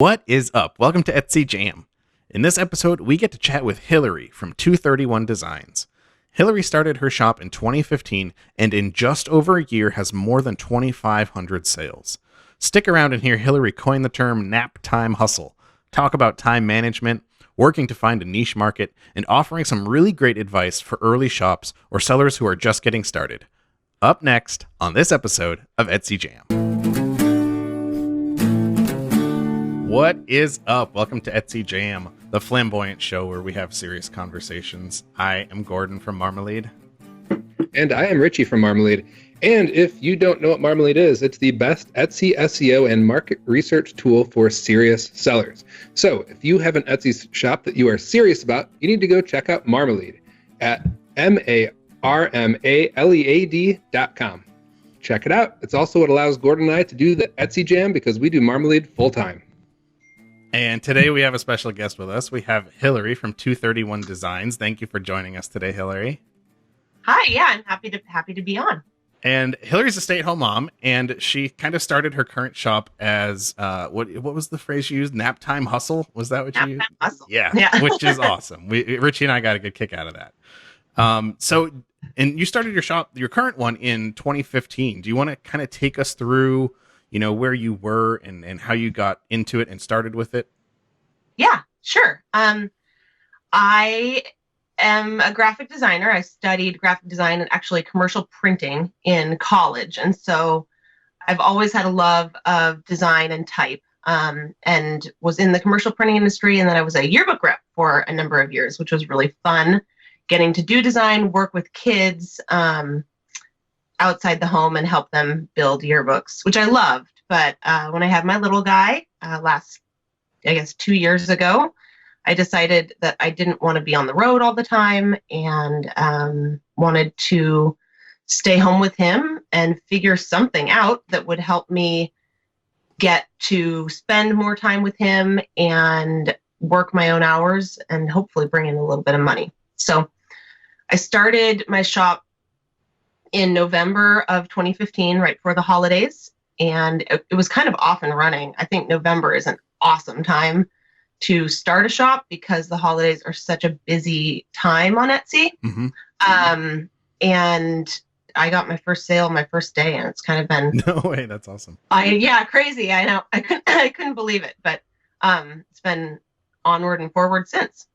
What is up? Welcome to Etsy Jam. In this episode, we get to chat with Hilary from 231 Designs. Hilary started her shop in 2015 and in just over a year has more than 2,500 sales. Stick around and hear Hilary coin the term Naptime Hustle, talk about time management, working to find a niche market, and offering some really great advice for early shops or sellers who are just getting started. Up next on this episode of Etsy Jam. What is up? Welcome to Etsy Jam, the flamboyant show where we have serious conversations. I am Gordon from Marmalead. And I am Richie from Marmalead. And if you don't know what Marmalead is, it's the best Etsy SEO and market research tool for serious sellers. So if you have an Etsy shop that you are serious about, you need to go check out Marmalead at marmalead.com. Check it out. It's also what allows Gordon and I to do the Etsy Jam because we do Marmalead full time. And today we have a special guest with us. We have Hilary from 231 Designs. Thank you for joining us today, Hilary. Hi, yeah, I'm happy to be on. And Hilary's a stay-at-home mom, and she kind of started her current shop as what was the phrase you used? Naptime Hustle? Was that what you used? Naptime Hustle. Yeah, which is awesome. Richie and I got a good kick out of that. And you started your current one in 2015. Do you want to kind of take us through, where you were and how you got into it and started with it? Yeah, sure. I am a graphic designer. I studied graphic design and actually commercial printing in college. And so I've always had a love of design and type, and was in the commercial printing industry. And then I was a yearbook rep for a number of years, which was really fun, getting to do design, work with kids outside the home and help them build yearbooks, which I loved. But when I had my little guy last, 2 years ago, I decided that I didn't want to be on the road all the time and wanted to stay home with him and figure something out that would help me get to spend more time with him and work my own hours and hopefully bring in a little bit of money. So I started my shop in November of 2015, right before the holidays, and it was kind of off and running. I think November is an awesome time to start a shop because the holidays are such a busy time on Etsy. Mm-hmm. And I got my first sale my first day, and it's kind of been No way, that's awesome. Crazy. I know. I couldn't believe it, but it's been onward and forward since.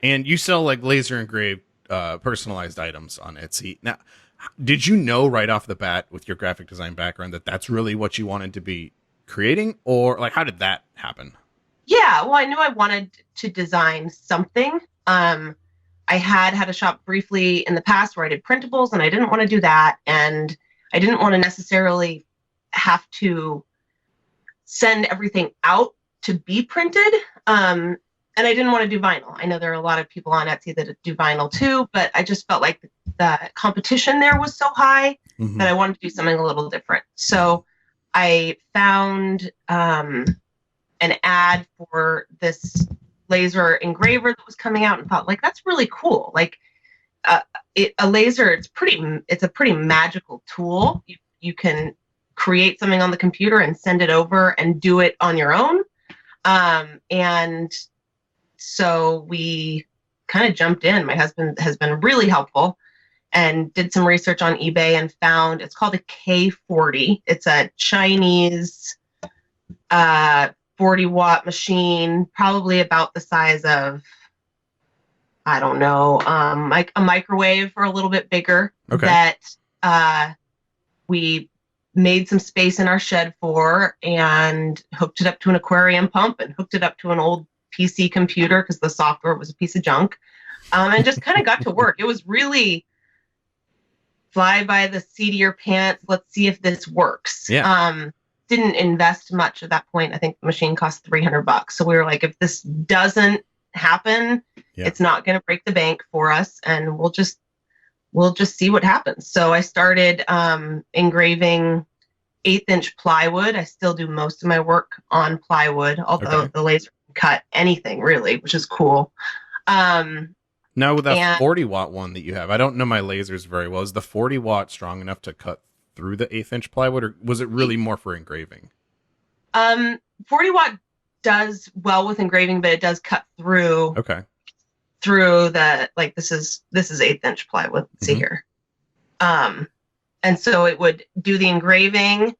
And you sell like laser engraved personalized items on Etsy. Now, did you know right off the bat with your graphic design background that that's really what you wanted to be creating, or like how did that happen? Yeah, well, I knew I wanted to design something. I had a shop briefly in the past where I did printables, and I didn't want to do that. And I didn't want to necessarily have to send everything out to be printed. And I didn't want to do vinyl. I know there are a lot of people on Etsy that do vinyl too, but I just felt like the competition there was so high that I wanted to do something a little different. So I found an ad for this laser engraver that was coming out and thought, like, that's really cool. Like a laser, it's a pretty magical tool. You can create something on the computer and send it over and do it on your own. And so we kind of jumped in. My husband has been really helpful and did some research on eBay and found it's called a K40. It's a Chinese 40-watt machine, probably about the size of, I don't know, like a microwave or a little bit bigger. Okay. That we made some space in our shed for and hooked it up to an aquarium pump and hooked it up to an old PC computer because the software was a piece of junk, and just kind of got to work. It was really fly by the seat of your pants. Let's see if this works. Yeah. Didn't invest much at that point. I think the machine cost $300. So we were like, if this doesn't happen, it's not going to break the bank for us, and we'll just see what happens. So I started engraving 1/8-inch plywood. I still do most of my work on plywood, although the laser can cut anything really, which is cool. Now with that 40-watt one that you have, I don't know my lasers very well. Is the 40-watt strong enough to cut through the 1/8-inch plywood, or was it really more for engraving? 40-watt does well with engraving, but it does cut through Okay. the, like, this is 1/8" plywood. Let's see here. And so it would do the engraving,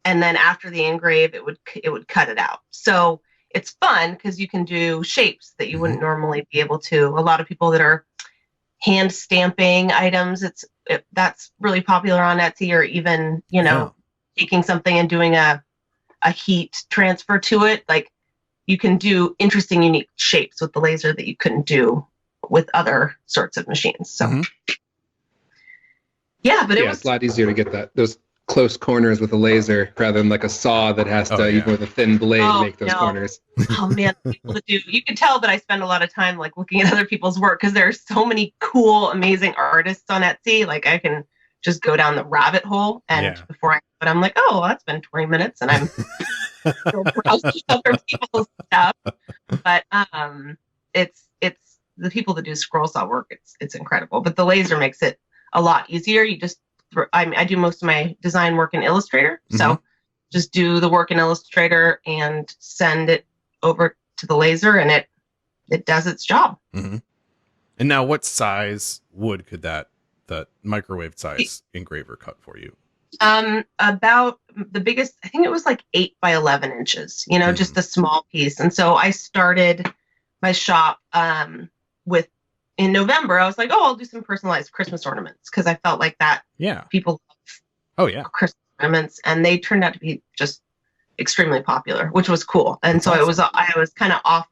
and then after the engrave, it would cut it out. So it's fun because you can do shapes that you wouldn't normally be able to. A lot of people that are hand stamping items, that's really popular on Etsy, or even, taking something and doing a heat transfer to it. Like, you can do interesting, unique shapes with the laser that you couldn't do with other sorts of machines. So, yeah, but it's a lot easier to get those close corners with a laser rather than like a saw that has to, even with a thin blade, make those corners. Oh man, people that do. You can tell that I spend a lot of time like looking at other people's work, because there are so many cool, amazing artists on Etsy. Like, I can just go down the rabbit hole, and but I'm like, oh, well, that's been 20 minutes, and I'm browsing other people's stuff. But it's the people that do scroll saw work. It's incredible. But the laser makes it a lot easier. You just I do most of my design work in Illustrator, so just do the work in Illustrator and send it over to the laser, and it does its job. And now, what size wood could that microwave size engraver cut for you? About the biggest, I think it was like 8 by 11 inches, just a small piece. And so I started my shop in November. I was like, oh, I'll do some personalized Christmas ornaments, because I felt like that. Yeah. People love Christmas ornaments, and they turned out to be just extremely popular, which was cool. And That's awesome. I was kind of off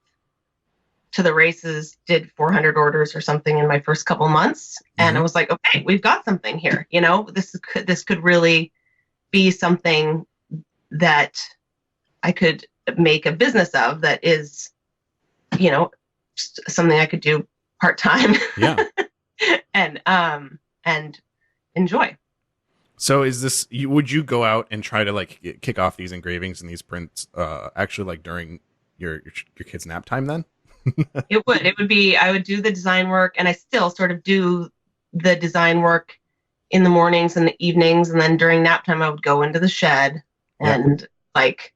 to the races, did 400 orders or something in my first couple months. And I was like, okay, we've got something here. This could really be something that I could make a business of, that is, something I could do part-time. Yeah. and enjoy. So is this, would you go out and try to like kick off these engravings and these prints actually like during your kids' nap time then? It would be, I would do the design work, and I still sort of do the design work in the mornings and the evenings, and then during nap time I would go into the shed and like,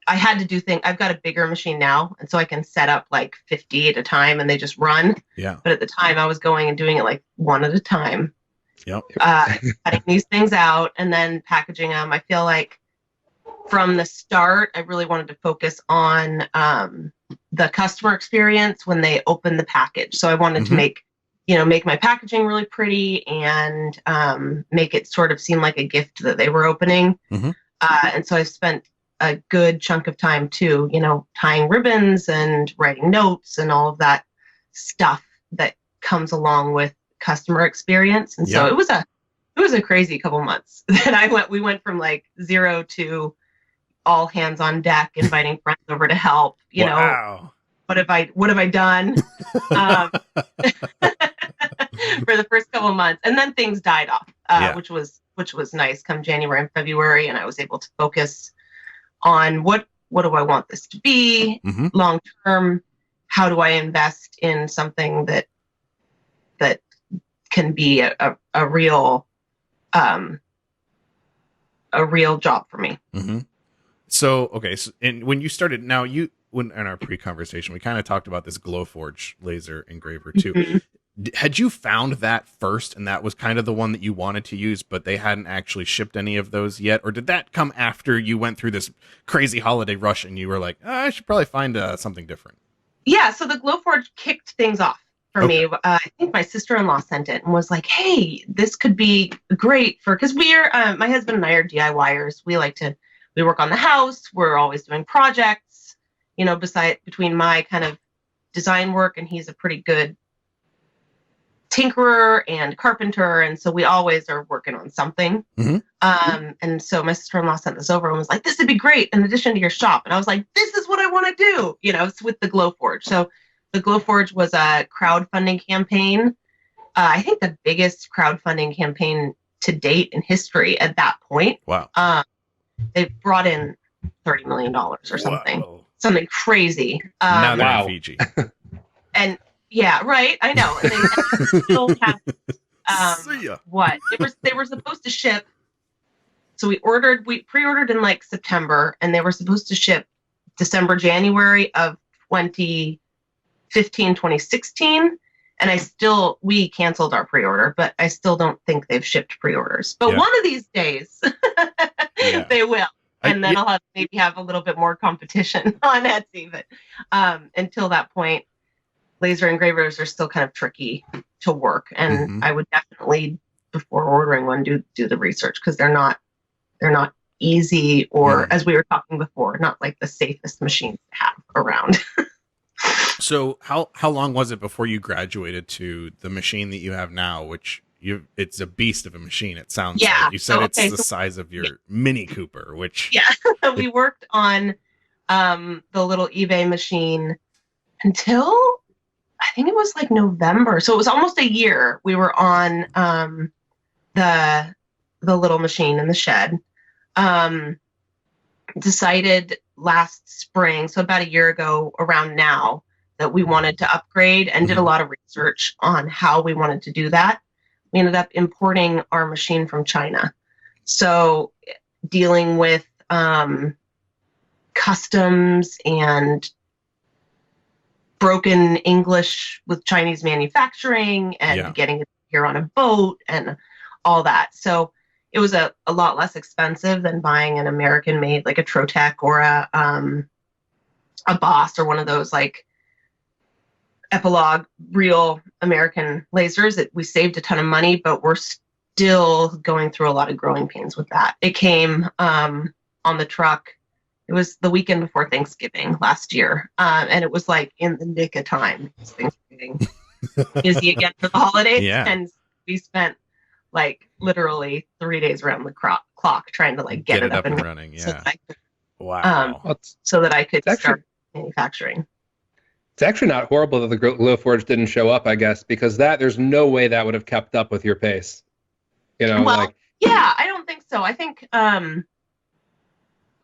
I had to do things. I've got a bigger machine now, and so I can set up like 50 at a time, and they just run. Yeah. But at the time, I was going and doing it like one at a time. Yep. Cutting these things out and then packaging them. I feel like from the start, I really wanted to focus on the customer experience when they open the package. So I wanted to make my packaging really pretty, and make it sort of seem like a gift that they were opening. And so I spent a good chunk of time too, tying ribbons and writing notes and all of that stuff that comes along with customer experience. And so it was a crazy couple months that we went from like 0 to all hands on deck, inviting friends over to help, wow. What have I done for the first couple of months, and then things died off, which was nice come January and February. And I was able to focus on what do I want this to be long term? How do I invest in something that can be a real job for me? So, okay. So, and when you started, now in our pre-conversation, we kind of talked about this Glowforge laser engraver too. Had you found that first, and that was kind of the one that you wanted to use, but they hadn't actually shipped any of those yet? Or did that come after you went through this crazy holiday rush and you were like, I should probably find something different? Yeah. So the Glowforge kicked things off for me. I think my sister-in-law sent it and was like, hey, this could be great because we're, my husband and I are DIYers. We work on the house. We're always doing projects, between my kind of design work, and he's a pretty good tinkerer and carpenter, and so we always are working on something. And so my sister-in-law sent this over and was like, this would be great in addition to your shop. And I was like, this is what I want to do, it's with the Glowforge. So the Glowforge was a crowdfunding campaign. I think the biggest crowdfunding campaign to date in history at that point. Wow. They brought in $30 million or something. Whoa. Something crazy. Now they're in Fiji. And yeah, right. I know. And they still have what? They were supposed to ship. So we pre-ordered in like September, and they were supposed to ship December, January of 2015, 2016. And we canceled our pre-order, but I still don't think they've shipped pre-orders. But one of these days, they will. And then I'll maybe have a little bit more competition on Etsy. But until that point, laser engravers are still kind of tricky to work. And I would definitely, before ordering one, do the research, because they're not easy, or as we were talking before, not like the safest machines to have around. So how long was it before you graduated to the machine that you have now, which it's a beast of a machine, it sounds like. You said it's the size of your Mini Cooper, which... Yeah, we worked on the little eBay machine until, I think it was like November. So it was almost a year we were on the little machine in the shed. Decided last spring, so about a year ago around now, that we wanted to upgrade, and did a lot of research on how we wanted to do that. We ended up importing our machine from China. So dealing with customs and broken English with Chinese manufacturing, and getting it here on a boat and all that. So it was a lot less expensive than buying an American made, like a Trotec or a Boss, or one of those like Epilogue real American lasers. We saved a ton of money, but we're still going through a lot of growing pains with that. It came on the truck. It was the weekend before Thanksgiving last year. And it was like in the nick of time. Thanksgiving busy again for the holidays. Yeah. And we spent like literally 3 days around the clock trying to like get it up and running. Yeah. So that I could, wow. So that I could start manufacturing. It's actually not horrible that the Glowforge didn't show up, I guess, because there's no way that would have kept up with your pace. You know, yeah, I don't think so. I think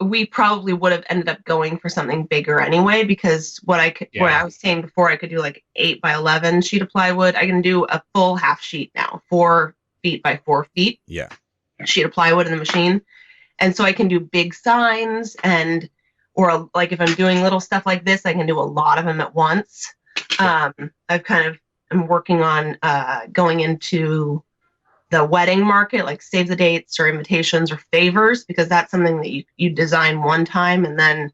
we probably would have ended up going for something bigger anyway, because what I was saying before, I could do like 8 by 11 sheet of plywood. I can do a full half sheet now, 4 feet by 4 feet. Yeah. Sheet of plywood in the machine. And so I can do big signs, or like if I'm doing little stuff like this, I can do a lot of them at once. I'm working on going into the wedding market, like save the dates or invitations or favors, because that's something that you design one time and then,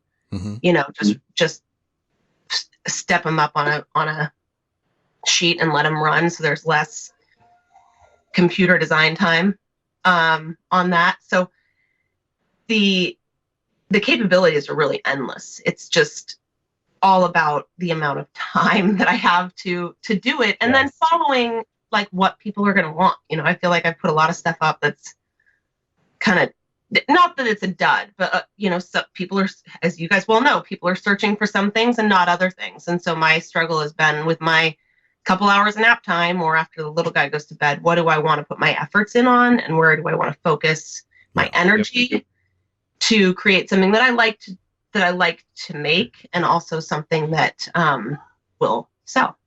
just step them up on a sheet and let them run. So there's less computer design time on that. So the capabilities are really endless. It's just all about the amount of time that I have to do it, and then following like what people are going to want. I feel like I put a lot of stuff up that's kind of, not that it's a dud, but so people are, as you guys well know, people are searching for some things and not other things. And so my struggle has been with my couple hours of nap time, or after the little guy goes to bed, what do I want to put my efforts in on, and where do I want to focus my energy to create something that I like to make, and also something that will sell.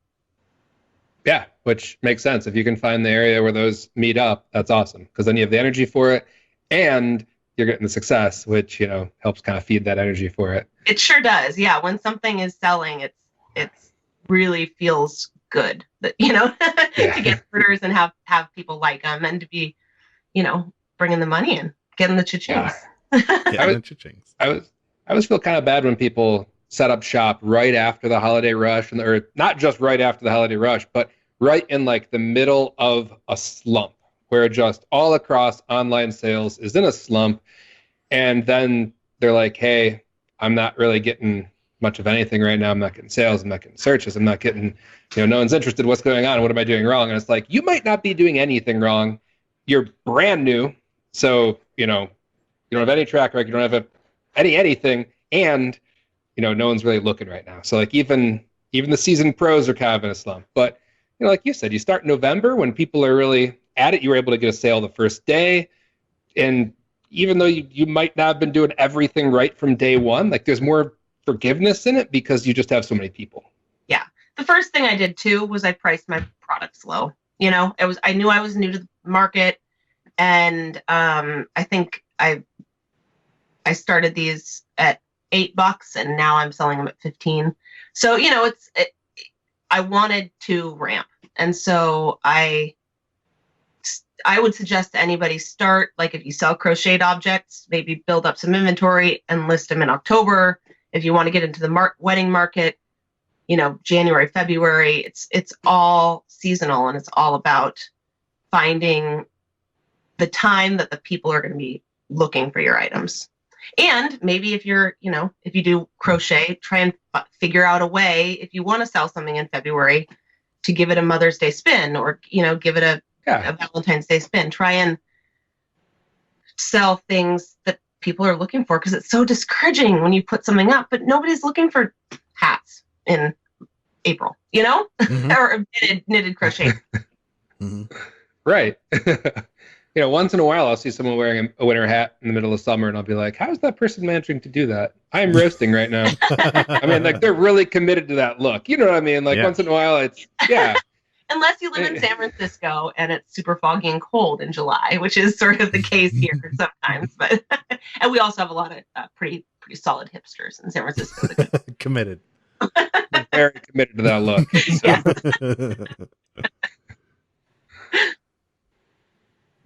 Yeah, which makes sense. If you can find the area where those meet up, that's awesome, because then you have the energy for it, and you're getting the success, which helps kind of feed that energy for it. It sure does. Yeah, when something is selling, it's really feels good that to get orders and have people like them, and to be bringing the money in, getting the cha-chings. I always feel kind of bad when people set up shop right after the holiday rush, or not just right after the holiday rush, but right in like the middle of a slump, where just all across online sales is in a slump. And then they're like, hey, I'm not really getting much of anything right now. I'm not getting sales. I'm not getting searches. I'm not getting, no one's interested. What's going on? What am I doing wrong? And it's like, you might not be doing anything wrong. You're brand new. So, you don't have any track record. You don't have anything. And, no one's really looking right now. So like even the seasoned pros are kind of in a slump. But, like you said, you start in November when people are really at it. You were able to get a sale the first day. And even though you might not have been doing everything right from day one, like there's more forgiveness in it because you just have so many people. Yeah. The first thing I did too was I priced my products low. I knew I was new to the market, and I think I started these at $8, and now I'm selling them at 15. So, I wanted to ramp. And so I would suggest to anybody start, like if you sell crocheted objects, maybe build up some inventory and list them in October. If you want to get into the wedding market, January, February, it's all seasonal, and it's all about finding the time that the people are going to be looking for your items. And maybe if if you do crochet, try and figure out a way, if you want to sell something in February, to give it a Mother's Day spin, or, give it a Valentine's Day spin. Try and sell things that people are looking for, because it's so discouraging when you put something up, but nobody's looking for hats in April, Mm-hmm. or knitted crochet. Mm-hmm. Right. Once in a while, I'll see someone wearing a winter hat in the middle of summer, and I'll be like, how is that person managing to do that? I'm roasting right now. I mean, like, they're really committed to that look. You know what I mean? Like, once in a while, it's, Unless you live in San Francisco and it's super foggy and cold in July, which is sort of the case here sometimes. But and we also have a lot of pretty solid hipsters in San Francisco. Committed. Very committed to that look. So.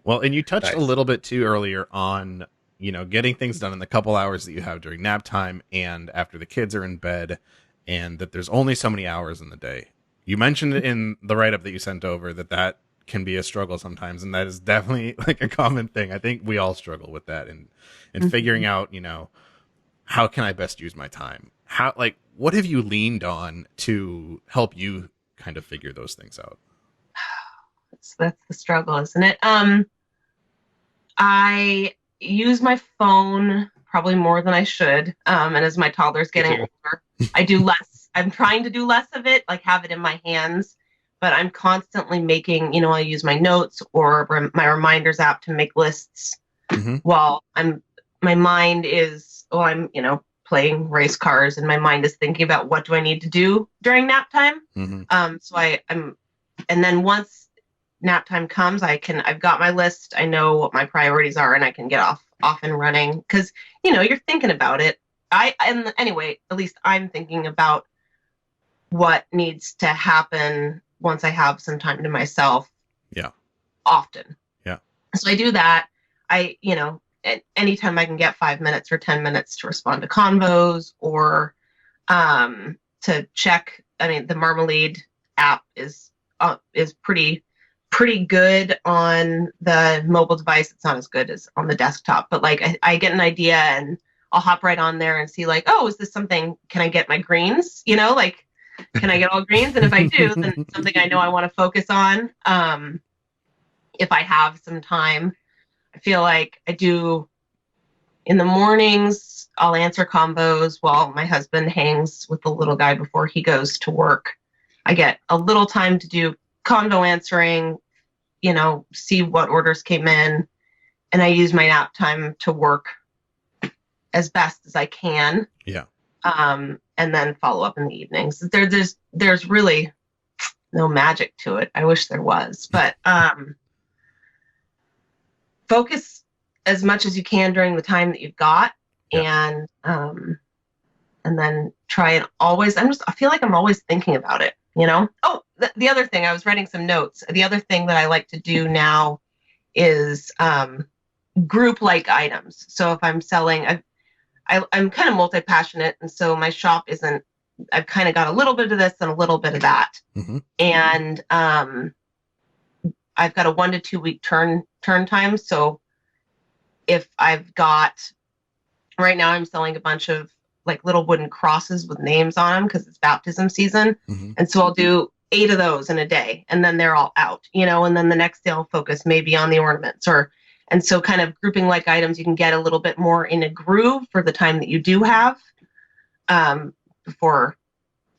Well, and you touched a little bit too earlier on, getting things done in the couple hours that you have during nap time and after the kids are in bed, and that there's only so many hours in the day. You mentioned it in the write-up that you sent over that can be a struggle sometimes, and that is definitely like a common thing. I think we all struggle with that, and figuring out, how can I best use my time? What have you leaned on to help you kind of figure those things out? That's the struggle, isn't it? I use my phone probably more than I should. And as my toddler's getting older, I do less. I'm trying to do less of it, like have it in my hands, but I'm constantly making, I use my notes or my reminders app to make lists while my mind is, I'm, playing race cars, and my mind is thinking about what do I need to do during nap time. So and then once nap time comes, I've got my list. I know what my priorities are, and I can get off and running, because, you're thinking about it. Anyway, at least I'm thinking about what needs to happen once I have some time to myself. Yeah. Often. Yeah. So I do that. Anytime I can get 5 minutes or 10 minutes to respond to convos, or to check. I mean, the Marmalead app is pretty good on the mobile device. It's not as good as on the desktop, but like I get an idea and I'll hop right on there and see, like, oh, is this something, can I get my greens? Like, can I get all greens? And if I do, then it's something I know I want to focus on. If I have some time, I feel like I do in the mornings, I'll answer combos while my husband hangs with the little guy before he goes to work. I get a little time to do convo answering, see what orders came in, and I use my nap time to work as best as I can. Yeah. And then follow up in the evenings. There's really no magic to it. I wish there was, but focus as much as you can during the time that you've got, and then try and always. I feel like I'm always thinking about it. Oh, the other thing, I was writing some notes. The other thing that I like to do now is group like items. So if I'm selling, I'm kind of multi-passionate, and so my shop isn't, I've kind of got a little bit of this and a little bit of that. And I've got a 1 to 2 week turn time. So if I've got, right now I'm selling a bunch of like little wooden crosses with names on them because it's baptism season. And so I'll do 8 of those in a day, and then they're all out, and then the next day I'll focus maybe on the ornaments, and so kind of grouping like items, you can get a little bit more in a groove for the time that you do have, before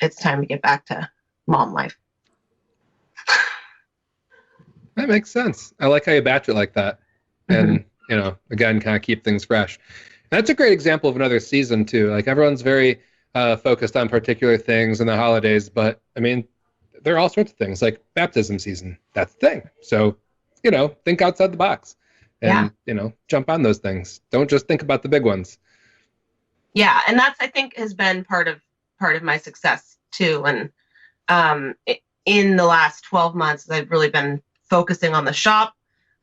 it's time to get back to mom life. That makes sense. I like how you batch it like that. And, again, kind of keep things fresh. That's a great example of another season too. Like, everyone's very focused on particular things in the holidays, but I mean, there are all sorts of things like baptism season. That's the thing. So, think outside the box and, jump on those things. Don't just think about the big ones. Yeah, and that's, I think, has been part of my success too. And in the last 12 months, I've really been focusing on the shop.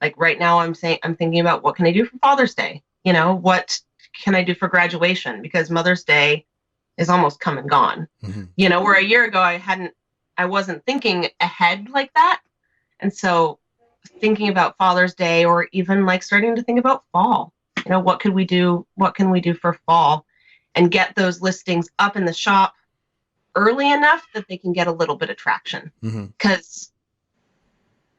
Like right now, I'm thinking about what can I do for Father's Day? What can I do for graduation? Because Mother's Day is almost come and gone. Mm-hmm. Where a year ago I wasn't thinking ahead like that. And so thinking about Father's Day, or even like starting to think about fall, what could we do? What can we do for fall? And get those listings up in the shop early enough that they can get a little bit of traction. Because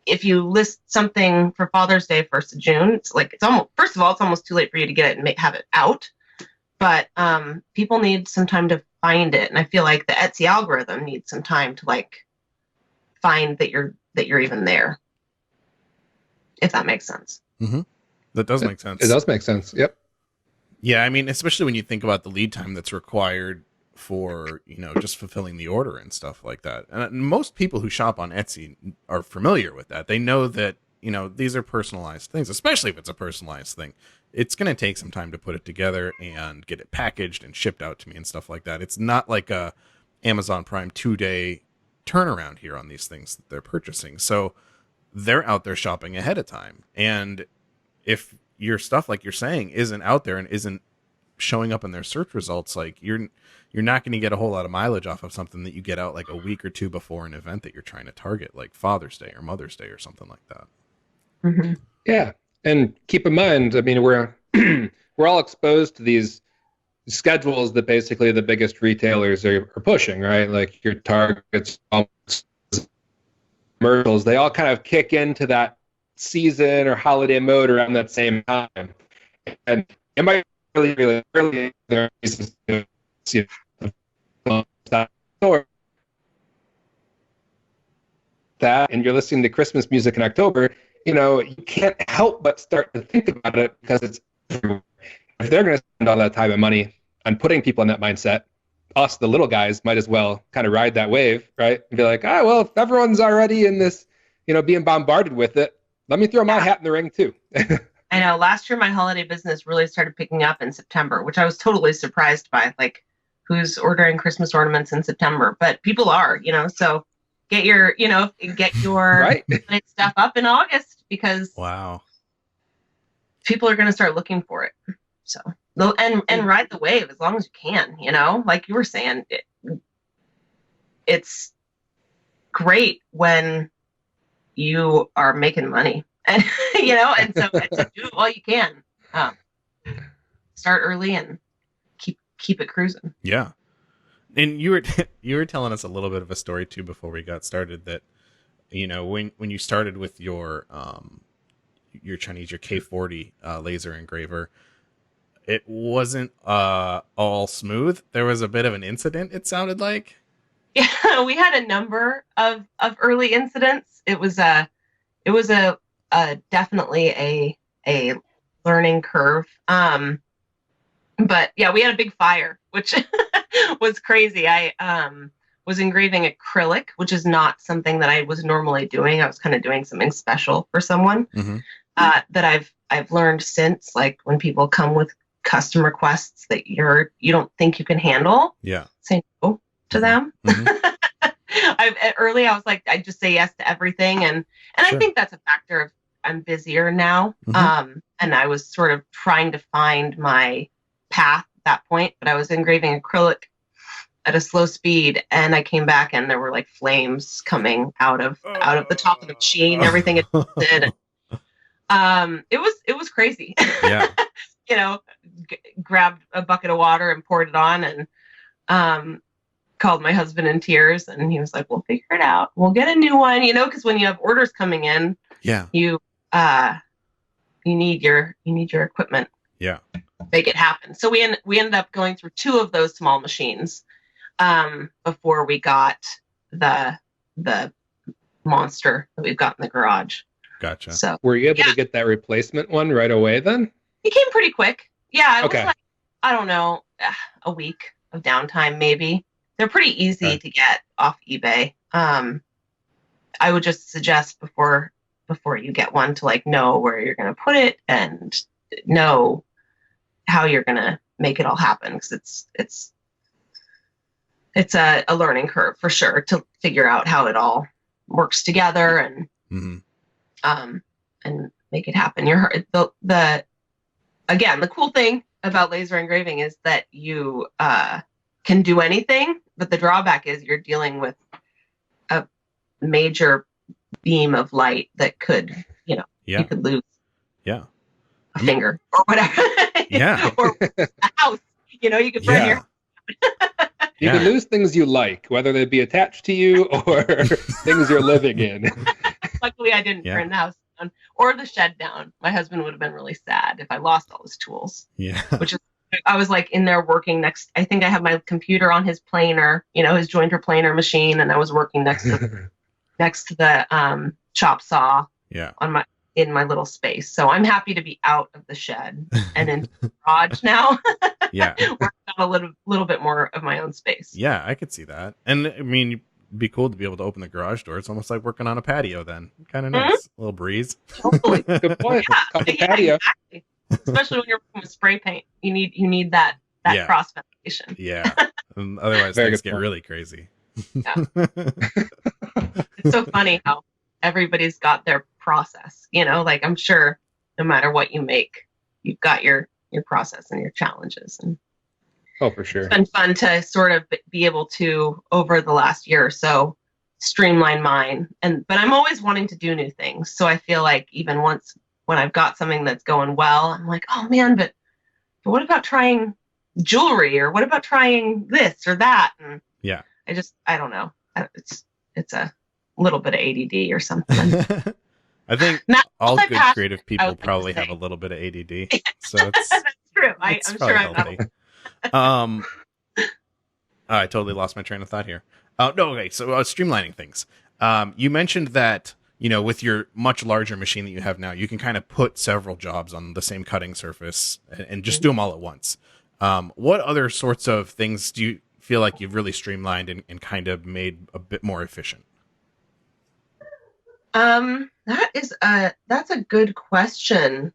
if you list something for Father's Day 1st of June, it's almost, first of all, it's almost too late for you to get it and have it out. But people need some time to find it, and I feel like the Etsy algorithm needs some time to like find that you're even there. If that makes sense. Mm-hmm. That does make sense. It does make sense. Yep. Yeah, I mean, especially when you think about the lead time that's required for, just fulfilling the order and stuff like that. And most people who shop on Etsy are familiar with that. They know that, these are personalized things, especially if it's a personalized thing. It's going to take some time to put it together and get it packaged and shipped out to me and stuff like that. It's not like a Amazon Prime 2-day turnaround here on these things that they're purchasing. So they're out there shopping ahead of time. And if your stuff, like you're saying, isn't out there and isn't showing up in their search results, like you're not going to get a whole lot of mileage off of something that you get out like a week or two before an event that you're trying to target, like Father's Day or Mother's Day or something like that. Mm-hmm. Yeah. And keep in mind, I mean, we're we're all exposed to these schedules that basically the biggest retailers are pushing, right? Like your Targets, commercials, they all kind of kick into that season or holiday mode around that same time. And it might really, really early there are reasons to see that, and you're listening to Christmas music in October, you can't help but start to think about it because it's everywhere. If they're going to spend all that time and money on putting people in that mindset, us, the little guys, might as well kind of ride that wave, right? And be like, well, if everyone's already in this, being bombarded with it, let me throw my hat in the ring too. I know last year my holiday business really started picking up in September, which I was totally surprised by. Like, who's ordering Christmas ornaments in September? But people are, so get your right? stuff up in August, because wow, people are going to start looking for it. So, and ride the wave as long as you can, like you were saying, it's great when you are making money, and, and so do it while you can. Start early and keep it cruising. Yeah. And you were telling us a little bit of a story too before we got started, that when you started with your Chinese, your K40 laser engraver, it wasn't all smooth. There was a bit of an incident, it sounded like. Yeah, we had a number of early incidents. It was definitely a learning curve. But yeah, we had a big fire, which was crazy. I was engraving acrylic, which is not something that I was normally doing. I was kind of doing something special for someone. Mm-hmm. That I've learned since, like when people come with custom requests that you don't think you can handle. Yeah. Say no to them. Mm-hmm. Early, I was like, I just say yes to everything. And sure. I think that's a factor of I'm busier now. Mm-hmm. And I was sort of trying to find my path at that point, but I was engraving acrylic at a slow speed, and I came back and there were like flames coming out of the top of the machine. Everything it did. It was crazy. Yeah. Grabbed a bucket of water and poured it on, and called my husband in tears, and he was like, "We'll figure it out. We'll get a new one." Because when you have orders coming in, yeah, you need your equipment. Yeah. Make it happen. So we ended up going through 2 of those small machines before we got the monster that we've got in the garage. Gotcha. So were you able to get that replacement one right away then? It came pretty quick. Yeah. Okay. Was like, I don't know, a week of downtime maybe. They're pretty easy to get off eBay. I would just suggest before you get one to like know where you're going to put it and know how you're going to make it all happen, because it's a learning curve for sure to figure out how it all works together and and make it happen. Again, the cool thing about laser engraving is that you can do anything, but the drawback is you're dealing with a major beam of light that could, you could lose a finger or whatever. Or a house, you could burn your You can lose things you like, whether they be attached to you or things you're living in. Luckily, I didn't burn the house down or the shed down. My husband would have been really sad if I lost all his tools. Yeah. Which is, I was like in there working next. I think I have my computer on his planer, his jointer planer machine, and I was working next to the chop saw. Yeah. In my little space. So I'm happy to be out of the shed and in the garage now. Yeah. Where I've got a little bit more of my own space. Yeah, I could see that. And I mean, it'd be cool to be able to open the garage door. It's almost like working on a patio then. Kind of nice. A little breeze. Totally. Good point. Yeah, patio. Exactly. Especially when you're working with spray paint. You need that cross ventilation. Yeah. Otherwise things get really crazy. Yeah. It's so funny how everybody's got their process, like I'm sure no matter what you make, you've got your process and your challenges. And for sure. It's been fun to sort of be able to, over the last year or so, streamline mine. But I'm always wanting to do new things. So I feel like even when I've got something that's going well, I'm like, oh man, but what about trying jewelry, or what about trying this or that? And yeah, I don't know. It's a little bit of ADD or something. I think all good creative people probably have a little bit of ADD. So it's that's true. I'm sure I know. I totally lost my train of thought here. No, okay. So streamlining things. You mentioned that, with your much larger machine that you have now, you can kind of put several jobs on the same cutting surface and just do them all at once. What other sorts of things do you feel like you've really streamlined and kind of made a bit more efficient? That's a good question.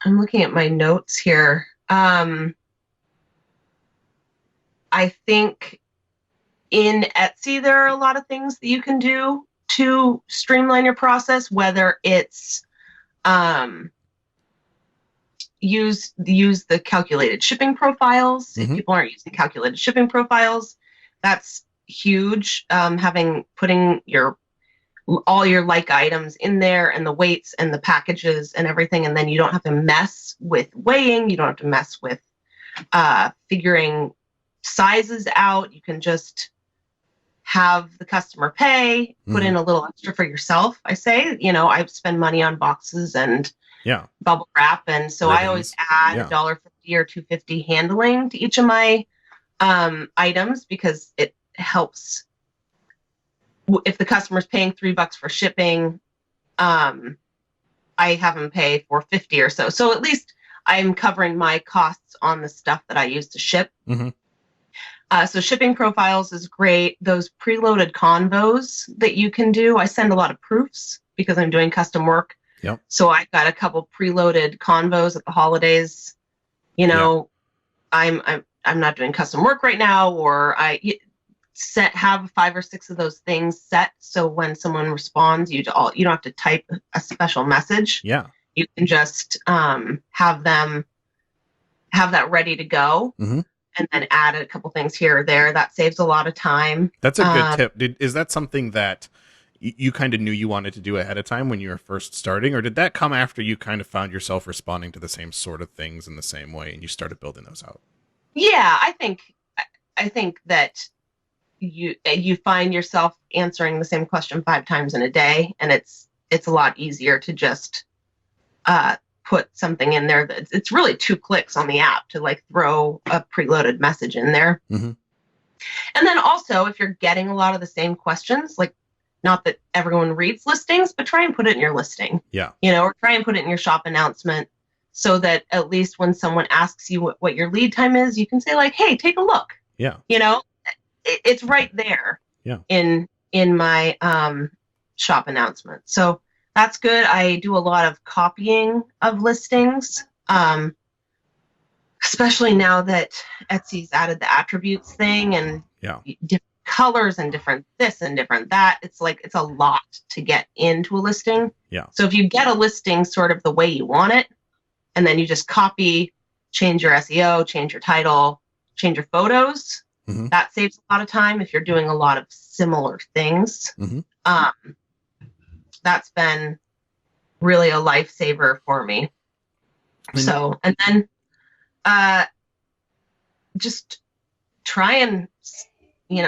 I'm looking at my notes here. I think in Etsy, there are a lot of things that you can do to streamline your process, whether it's use the calculated shipping profiles. If people aren't using calculated shipping profiles, that's huge. Putting all your like items in there, and the weights and the packages and everything, and then you don't have to mess with weighing, you don't have to mess with figuring sizes out. You can just have the customer pay, put in a little extra for yourself. I say, I spend money on boxes and bubble wrap, and so ribbons. I always add $1.50 or $2.50 handling to each of my items, because it helps. If the customer's paying $3 for shipping, I have them pay $4.50 or so. So at least I'm covering my costs on the stuff that I use to ship. So shipping profiles is great. Those preloaded convos that you can do. I send a lot of proofs because I'm doing custom work. Yep. So I got a couple preloaded convos at the holidays. I'm not doing custom work right now, or have 5 or 6 of those things set, so when someone responds, you don't have to type a special message. Yeah, you can just have that ready to go, and then add a couple things here or there. That saves a lot of time. That's a good tip. Is that something that you kind of knew you wanted to do ahead of time when you were first starting, or did that come after you kind of found yourself responding to the same sort of things in the same way and you started building those out? Yeah, I think that you find yourself answering the same question 5 times in a day, and it's a lot easier to just put something in there. It's really 2 clicks on the app to like throw a preloaded message in there. And then also, if you're getting a lot of the same questions, like, not that everyone reads listings, but try and put it in your listing. Yeah. Or try and put it in your shop announcement, so that at least when someone asks you what your lead time is, you can say like, hey, take a look. Yeah. It's right there in my shop announcement. So that's good. I do a lot of copying of listings, because especially now that Etsy's added the attributes thing and Yeah. different colors and different this and different that. It's like, it's a lot to get into a listing. Yeah. So if you get a listing sort of the way you want it, and then you just copy, change your SEO, change your title, change your photos, that saves a lot of time if you're doing a lot of similar things. That's been really a lifesaver for me. So, and then just try and,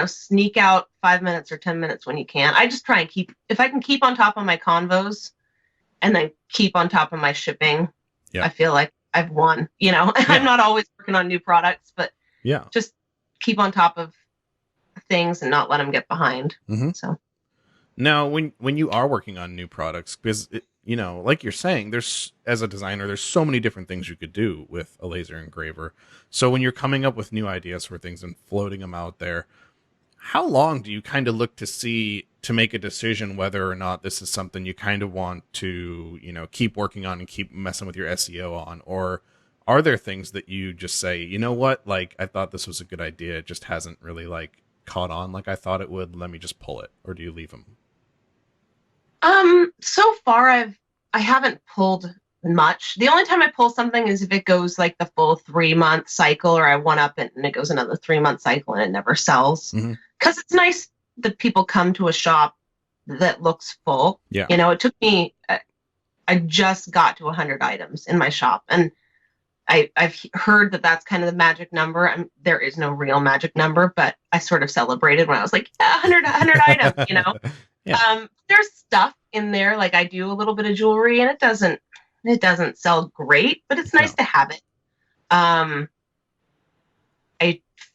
sneak out 5 minutes or 10 minutes when you can. I just try and if I can keep on top of my convos and then keep on top of my shipping, I feel like I've won, I'm not always working on new products, but just keep on top of things and not let them get behind. So now when you are working on new products, because like you're saying, there's, as a designer, there's so many different things you could do with a laser engraver. So when you're coming up with new ideas for things and floating them out there, how long do you kind of look to make a decision whether or not this is something you kind of want to, keep working on and keep messing with your SEO on? Or are there things that you just say, you know what, like, I thought this was a good idea, it just hasn't really like caught on like I thought it would, let me just pull it? Or do you leave them? So far I haven't pulled much. The only time I pull something is if it goes like the full 3-month cycle, or I one up it and it goes another 3-month cycle and it never sells. Because it's nice that people come to a shop that looks full. Yeah. It took me, I just got to 100 items in my shop, and I've heard that that's kind of the magic number. There is no real magic number, but I sort of celebrated when I was like, 100 items, Yeah. There's stuff in there. Like, I do a little bit of jewelry and it doesn't sell great, but it's nice to have it. I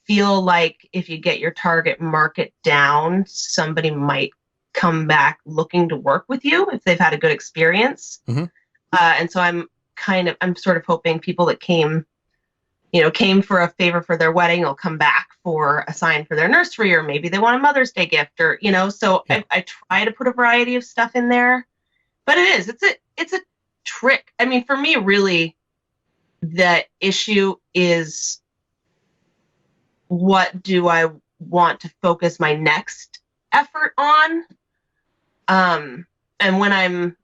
feel like if you get your target market down, somebody might come back looking to work with you if they've had a good experience. And so I'm sort of hoping people that came for a favor for their wedding will come back for a sign for their nursery, or maybe they want a Mother's Day gift, or, so I try to put a variety of stuff in there, but it's a trick. I mean, for me, really, the issue is, what do I want to focus my next effort on? And when I'm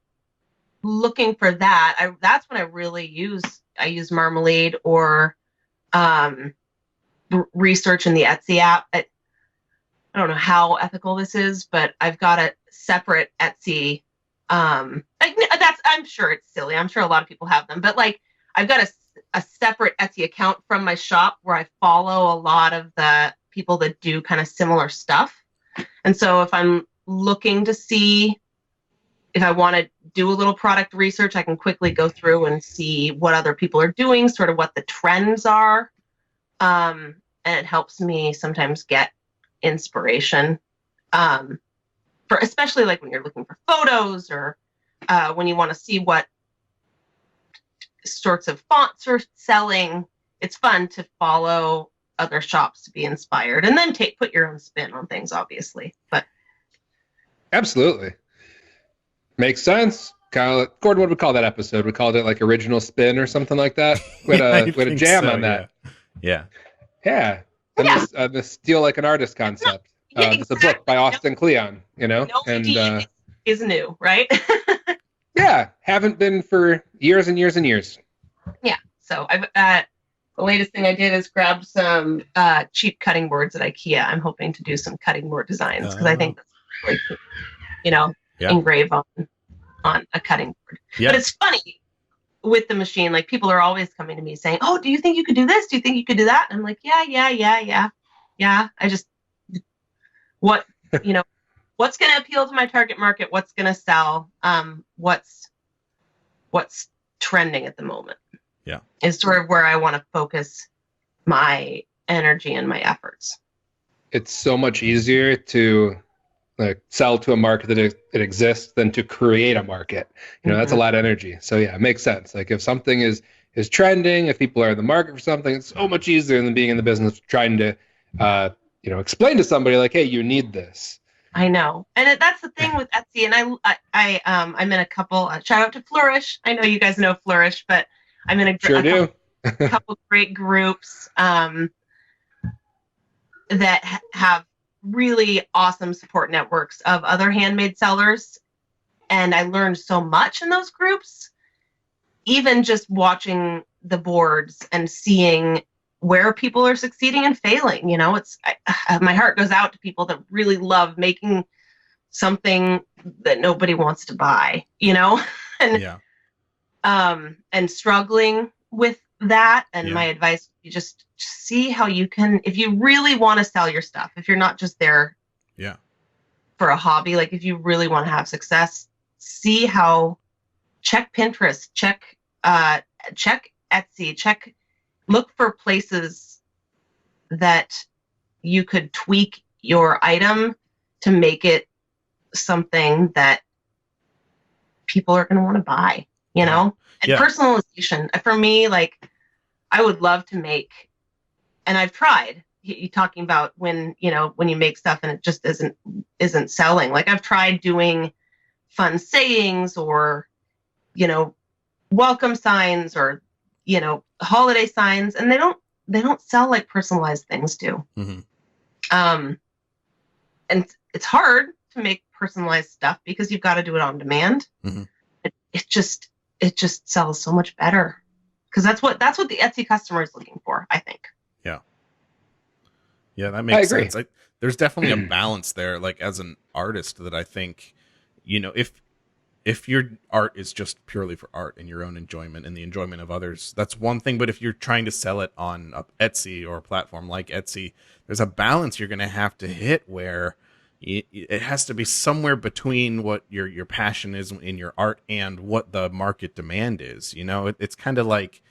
looking for that, that's when I really use Marmalead or research in the Etsy app. I don't know how ethical this is, but I've got a separate Etsy. I'm sure it's silly. I'm sure a lot of people have them, but like, I've got a separate Etsy account from my shop where I follow a lot of the people that do kind of similar stuff. And so if I'm looking to see if I want to do a little product research, I can quickly go through and see what other people are doing, sort of what the trends are. And it helps me sometimes get inspiration, for especially like when you're looking for photos, or when you want to see what sorts of fonts are selling. It's fun to follow other shops to be inspired, and then put your own spin on things, obviously. But absolutely makes sense. Gordon, what did we call that episode? We called it like original spin or something like that. We had a jam on that. Yeah. The Steal Like an Artist concept. It's a book by Austin Kleon, No idea is new, right? Yeah, haven't been for years and years and years. Yeah, so I've the latest thing I did is grab some cheap cutting boards at IKEA. I'm hoping to do some cutting board designs because I think that's really cool, engrave on a cutting board. Yeah. But it's funny with the machine, like, people are always coming to me saying, "Oh, do you think you could do this? Do you think you could do that?" And I'm like, yeah. I just, what's going to appeal to my target market? What's going to sell? What's trending at the moment? Yeah, is sort of where I want to focus my energy and my efforts. It's so much easier to like sell to a market that it exists than to create a market. That's a lot of energy. So yeah, it makes sense. Like, if something is trending, if people are in the market for something, it's so much easier than being in the business trying to explain to somebody like, hey, you need this. I know. And that's the thing with Etsy. And I'm in a couple, shout out to Flourish. I know you guys know Flourish, but I'm in a sure do. a couple great groups that have really awesome support networks of other handmade sellers. And I learned so much in those groups, even just watching the boards and seeing where people are succeeding and failing. My heart goes out to people that really love making something that nobody wants to buy, and Yeah. And struggling with that. And Yeah. my advice, you just see how you can, if you really want to sell your stuff, if you're not just there Yeah. for a hobby, like if you really want to have success, check Pinterest, check Etsy, look for places that you could tweak your item to make it something that people are going to want to buy, And personalization for me, like I would love to make, and I've tried you talking about when you make stuff and it just isn't selling. Like I've tried doing fun sayings or, welcome signs or, holiday signs, and they don't sell like personalized things do. Mm-hmm. And it's hard to make personalized stuff because you've got to do it on demand. Mm-hmm. It just sells so much better because that's what the Etsy customer is looking for, I think. Yeah, that makes sense. There's definitely a balance there. Like as an artist, that I think, if your art is just purely for art and your own enjoyment and the enjoyment of others, that's one thing. But if you're trying to sell it on Etsy or a platform like Etsy, there's a balance you're going to have to hit where it has to be somewhere between what your passion is in your art and what the market demand is. It's kind of like,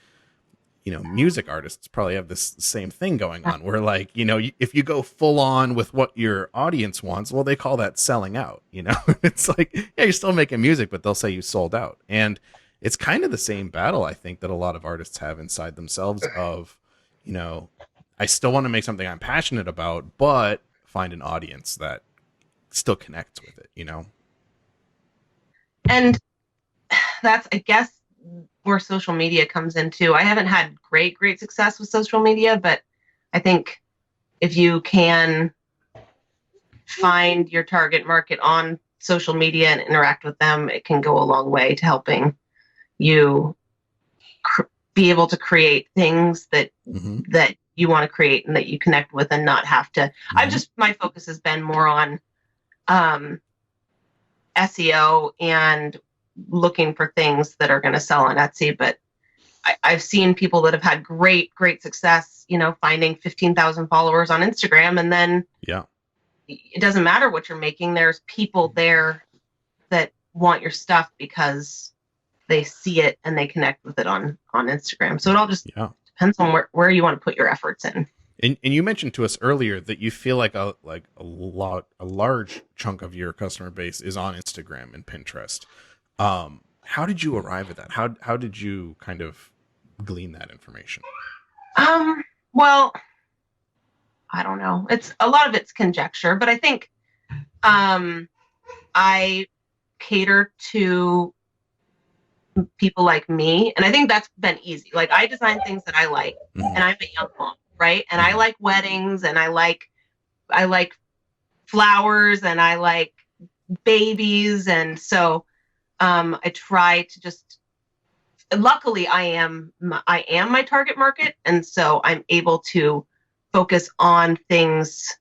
music artists probably have this same thing going on where like, if you go full on with what your audience wants, well, they call that selling out, it's like, yeah, you're still making music, but they'll say you sold out. And it's kind of the same battle, I think, that a lot of artists have inside themselves of, I still want to make something I'm passionate about, but find an audience that still connects with it, And that's, I guess, where social media comes into. I haven't had great success with social media, but I think if you can find your target market on social media and interact with them, it can go a long way to helping you be able to create things that that you want to create and that you connect with and not have to. My focus has been more on SEO and looking for things that are going to sell on Etsy. But I've seen people that have had great success, finding 15,000 followers on Instagram. And then it doesn't matter what you're making. There's people there that want your stuff because they see it and they connect with it on Instagram. So it all just depends on where you want to put your efforts in. And you mentioned to us earlier that you feel like a large chunk of your customer base is on Instagram and Pinterest. How did you arrive at that? How did you kind of glean that information? Well, I don't know. It's a lot of it's conjecture, but I think I cater to people like me, and I think that's been easy. Like I design things that I like, and I'm a young mom, right? And I like weddings, and I like flowers, and I like babies, and so I try to just. Luckily, I am my target market, and so I'm able to focus on things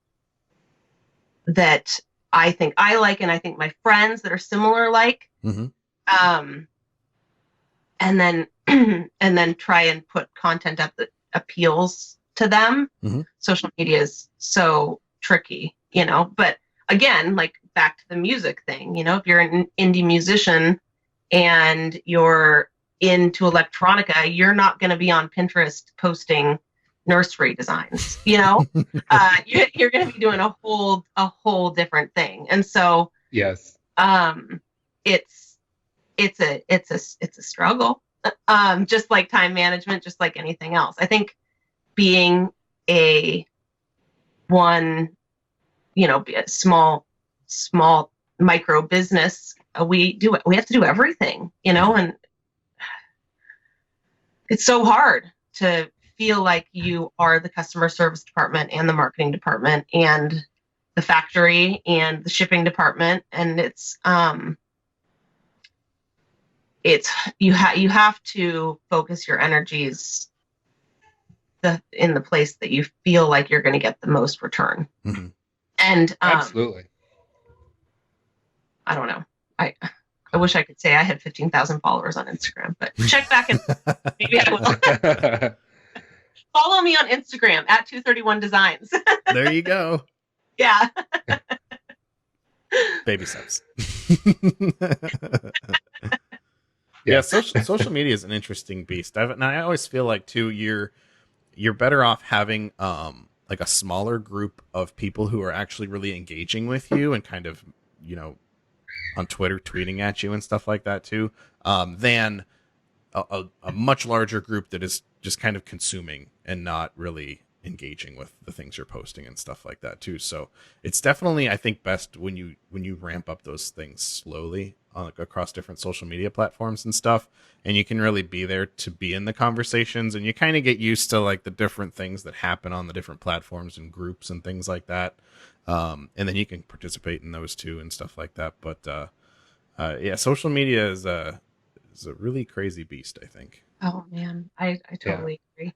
that I think I like, and I think my friends that are similar like. And then try and put content up that appeals to them. Social media is so tricky, but again, like back to the music thing, if you're an indie musician and you're into electronica, you're not going to be on Pinterest posting nursery designs, you're going to be doing a whole different thing. And so, yes, it's a struggle, just like time management, just like anything else. I think being a small micro business, we have to do everything, and it's so hard to feel like you are the customer service department and the marketing department and the factory and the shipping department, and it's you have to focus your energies in the place that you feel like you're going to get the most return. Mm-hmm. And absolutely. I don't know. I wish I could say I had 15,000 followers on Instagram, but check back and maybe I will. Follow me on Instagram at 231 Designs. There you go. Yeah. Baby steps. Yeah, social media is an interesting beast. I always feel like too, you're better off having like a smaller group of people who are actually really engaging with you and kind of, on Twitter tweeting at you and stuff like that too, than a much larger group that is just kind of consuming and not really engaging with the things you're posting and stuff like that too. So it's definitely, I think, best when you ramp up those things slowly across different social media platforms and stuff, and you can really be there to be in the conversations, and you kind of get used to like the different things that happen on the different platforms and groups and things like that, and then you can participate in those too and stuff like that. But yeah, social media is a really crazy beast, I think. Oh man, I totally agree.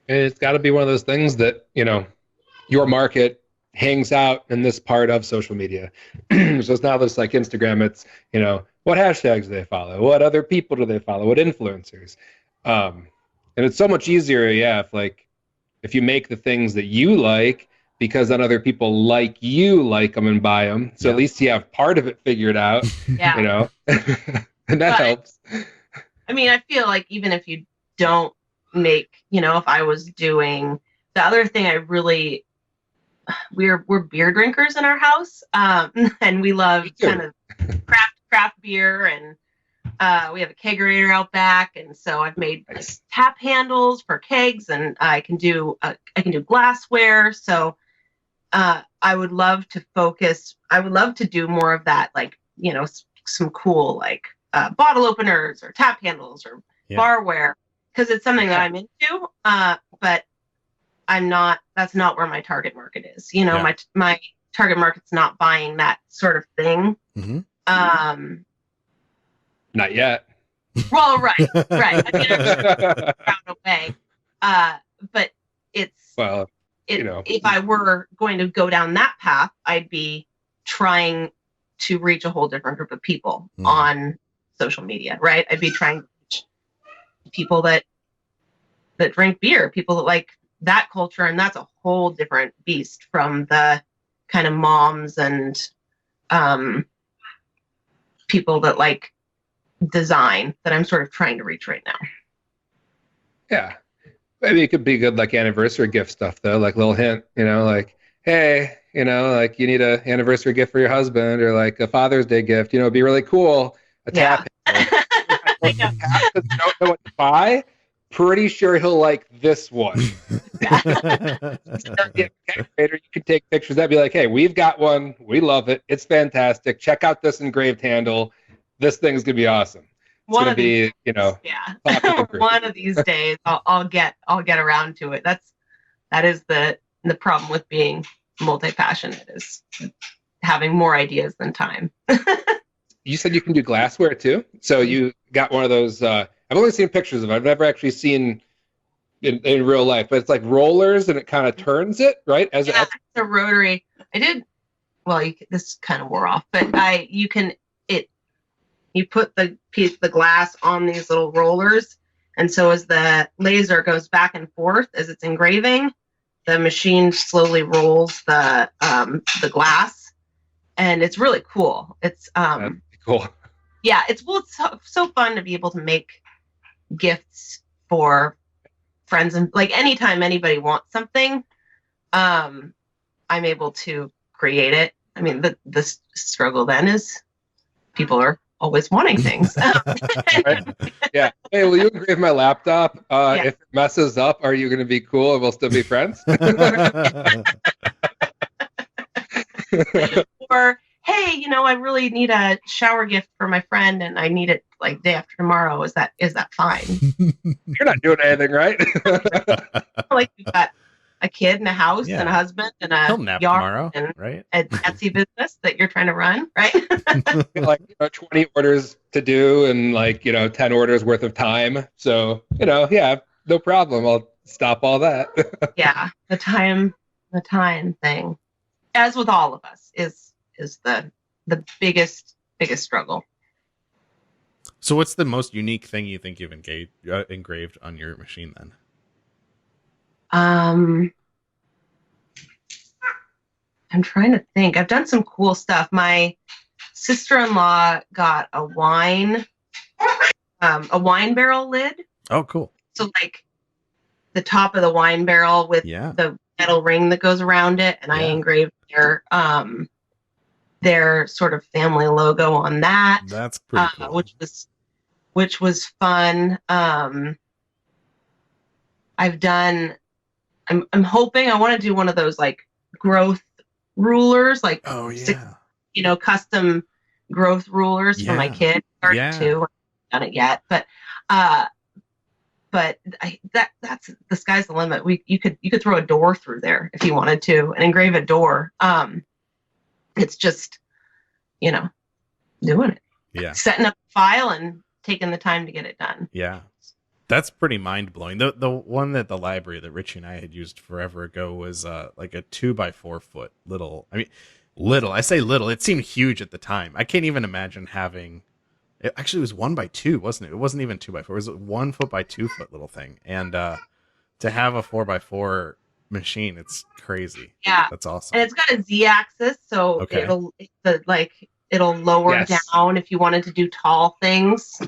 It's got to be one of those things that, your market hangs out in this part of social media. So it's not just like Instagram. It's, what hashtags do they follow? What other people do they follow? What influencers? And it's so much easier, if you make the things that you like, because then other people like them and buy them. So at least you have part of it figured out, Yeah. And that helps. I mean, I feel like even if you don't make, if I was doing the other thing, we're beer drinkers in our house, and we love kind of craft beer, and we have a kegerator out back, and so I've made tap handles for kegs, and I can do glassware. So I would love to focus. I would love to do more of that, like some cool like bottle openers or tap handles or barware, because it's something that I'm into, but that's not where my target market is. My target market's not buying that sort of thing. Mm-hmm. Not yet. Well, right. I mean, I'm sure found a way. But if I were going to go down that path, I'd be trying to reach a whole different group of people on social media, right? I'd be trying to reach people that drink beer, people that like that culture, and that's a whole different beast from the kind of moms and people that like design that I'm sort of trying to reach right now. Yeah, maybe it could be good like anniversary gift stuff though, like little hint, like, hey, like you need an anniversary gift for your husband, or like a Father's Day gift, it'd be really cool. A tap handle. If you don't know what to buy, pretty sure he'll like this one. You could take pictures. That'd be like, hey, we've got one. We love it. It's fantastic. Check out this engraved handle. This thing's gonna be awesome. It's gonna be, one of these days I'll get around to it. That is the problem with being multi-passionate, is having more ideas than time. You said you can do glassware too. So you got one of those. I've only seen pictures of it. I've never actually seen in real life, but it's like rollers and it kind of turns it, right? It's a rotary. This kind of wore off, but you put the glass on these little rollers, and so as the laser goes back and forth as it's engraving, the machine slowly rolls the glass, and it's really cool. It's cool. Yeah, it's so fun to be able to make gifts for friends, and like anytime anybody wants something, I'm able to create it. I mean, the struggle then is people are always wanting things. Right? Yeah. Hey, will you engrave my laptop? If it messes up, are you going to be cool and we'll still be friends? Or, hey, hey, I really need a shower gift for my friend and I need it like day after tomorrow. Is that fine? You're not doing anything, right? Like you've got a kid and a house and a Yeah. husband and He'll a nap yard tomorrow, and right? an Etsy business that you're trying to run, right? Like 20 orders to do and 10 orders worth of time. So, yeah, no problem. I'll stop all that. Yeah, the time thing, as with all of us, is the biggest struggle. So what's the most unique thing you think you've engraved on your machine then? I'm trying to think. I've done some cool stuff. My sister-in-law got a wine barrel lid. Oh, cool. So like the top of the wine barrel with Yeah. the metal ring that goes around it, and I Yeah. engraved their sort of family logo on that. That's pretty cool. Which was fun. I'm hoping I want to do one of those like growth rulers, like Oh yeah. custom growth rulers for my Yeah. kid. Started Yeah. to. I haven't done it yet, but that's the sky's the limit. You could throw a door through there if you wanted to and engrave a door. It's just doing it. Yeah. Setting up a file and taking the time to get it done. Yeah. That's pretty mind blowing. The one that the library that Richie and I had used forever ago was like a 2x4 foot little. I mean, little. I say little. It seemed huge at the time. I can't even imagine having. It actually was 1x2, wasn't it? It wasn't even 2x4. It was a 1 foot by 2 foot little thing. And to have a 4x4 machine, it's crazy. Yeah, that's awesome. And it's got a Z-axis, so Okay. it'll lower down if you wanted to do tall things,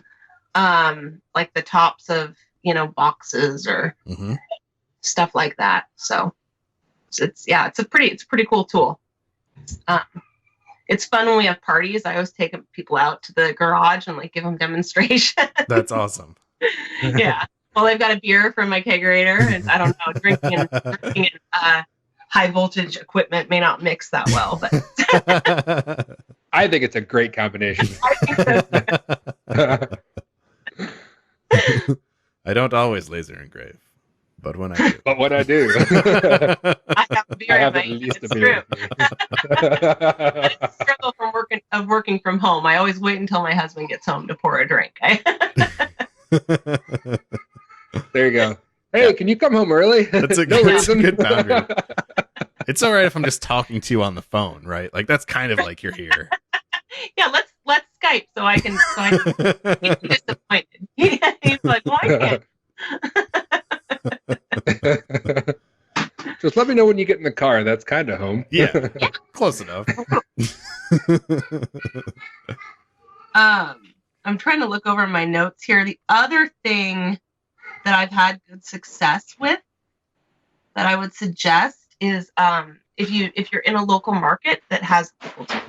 like the tops of boxes or stuff like that. So it's a pretty cool tool. It's fun when we have parties. I always take people out to the garage and give them demonstrations. That's awesome. Yeah. Well, they've got a beer from my kegerator, and I don't know, drinking and high voltage equipment may not mix that well, but I think it's a great combination. I think so. I don't always laser engrave, but when I do. But when I do, I have a beer. I have in at my least hand. a beer. It's a struggle from working from home. I always wait until my husband gets home to pour a drink. There you go. Hey, can you come home early? That's a good boundary. It's all right if I'm just talking to you on the phone, right? Like that's kind of like you're here. Yeah, let's Skype so I can he's disappointed. He's like, well, I can't. Just let me know when you get in the car. That's kind of home. Yeah, close enough. I'm trying to look over my notes here. The other thing that I've had good success with that I would suggest is if you're in a local market that has local teams,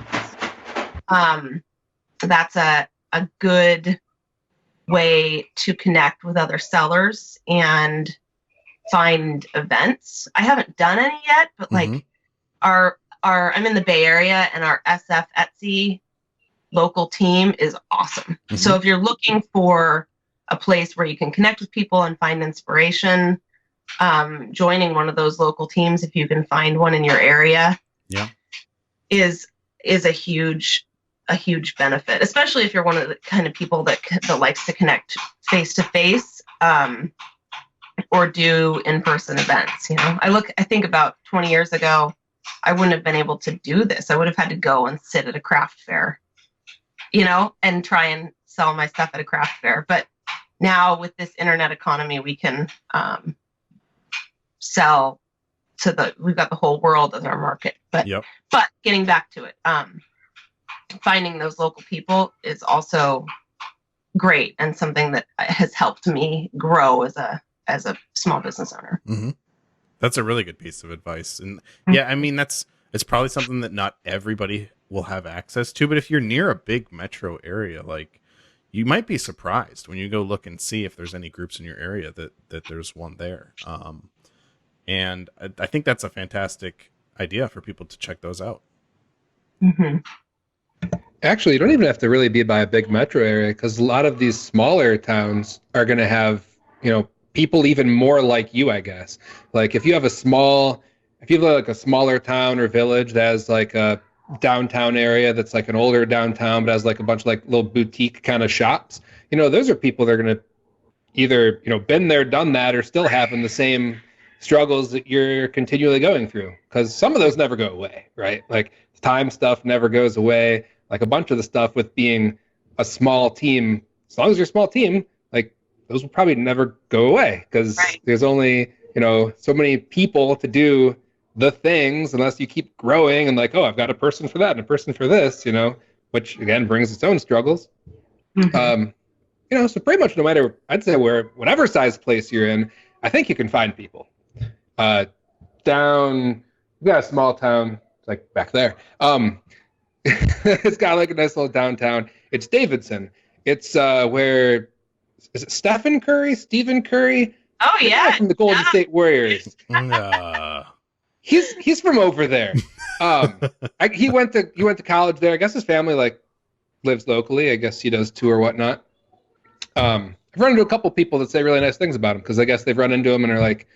that's a good way to connect with other sellers and find events. I haven't done any yet, but our I'm in the Bay Area and our SF Etsy local team is awesome. So if you're looking for a place where you can connect with people and find inspiration, joining one of those local teams, if you can find one in your area, is a huge benefit, especially if you're one of the kind of people that likes to connect face to face or do in-person events. I think about 20 years ago, I wouldn't have been able to do this. I would have had to go and sit at a craft fair, and try and sell my stuff at a craft fair. But now with this internet economy, we can sell we've got the whole world as our market. But getting back to it, finding those local people is also great and something that has helped me grow as a small business owner. That's a really good piece of advice. And yeah, I mean, it's probably something that not everybody will have access to, but if you're near a big metro area, you might be surprised when you go look and see if there's any groups in your area that there's one there. And I think that's a fantastic idea for people to check those out. Actually, you don't even have to really be by a big metro area because a lot of these smaller towns are going to have, people even more like you, I guess. Like if you have like a smaller town or village that has like a downtown area that's like an older downtown but has like a bunch of like little boutique kind of shops, those are people that are going to either been there, done that, or still having the same struggles that you're continually going through, because some of those never go away, right? Like time stuff never goes away. Like a bunch of the stuff with being a small team, as long as you're a small team, like those will probably never go away because there's only so many people to do the things, unless you keep growing and like, oh, I've got a person for that and a person for this, which again brings its own struggles. Mm-hmm. So pretty much no matter, I'd say whatever size place you're in, I think you can find people. We've got a small town, like back there. It's got like a nice little downtown. It's Davidson. It's where, is it Stephen Curry? Oh yeah, from the Golden State Warriors. He's from over there. He went to college there. I guess his family like lives locally. I guess he does too or whatnot. I've run into a couple people that say really nice things about him because I guess they've run into him and are like,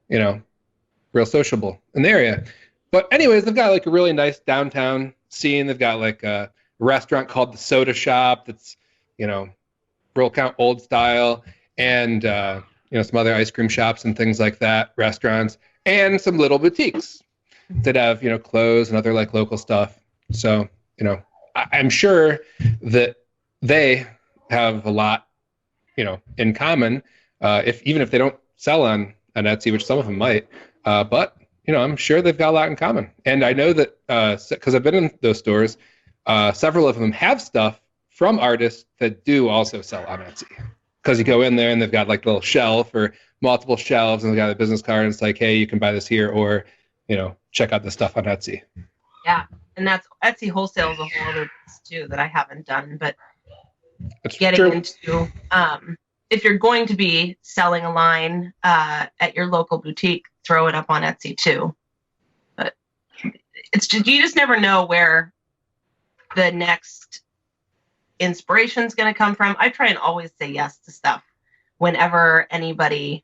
real sociable in the area. But anyways, they've got like a really nice downtown scene. They've got like a restaurant called the Soda Shop that's, real kind of old style, and some other ice cream shops and things like that, restaurants, and some little boutiques that have clothes and other like local stuff. So I'm sure that they have a lot in common, even if they don't sell on Etsy, which some of them might, but I'm sure they've got a lot in common. And I know that because I've been in those stores, several of them have stuff from artists that do also sell on Etsy. Because you go in there and they've got like a little shelf or multiple shelves, and they've got a business card, and it's like, hey, you can buy this here, or check out this stuff on Etsy. Yeah, and that's Etsy wholesale is a whole other piece too that I haven't done, but getting into if you're going to be selling a line at your local boutique, throw it up on Etsy too. But it's just, you just never know where the next inspiration is going to come from. I try and always say yes to stuff whenever anybody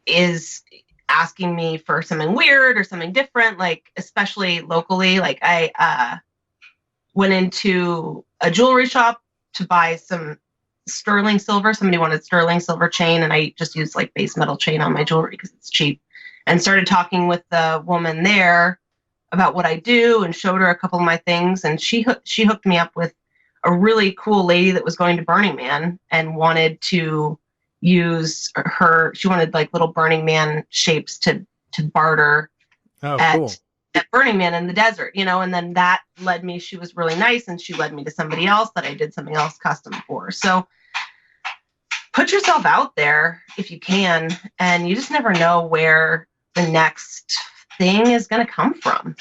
is asking me for something weird or something different, like especially locally. Like I went into a jewelry shop to buy some sterling silver. Somebody wanted sterling silver chain, and I just used like base metal chain on my jewelry because it's cheap, and started talking with the woman there about what I do and showed her a couple of my things. And she hooked me up with a really cool lady that was going to Burning Man and wanted to use she wanted like little Burning Man shapes to barter at Burning Man in the desert, and then that led me, she was really nice, and she led me to somebody else that I did something else custom for. So put yourself out there if you can, and you just never know where the next thing is going to come from,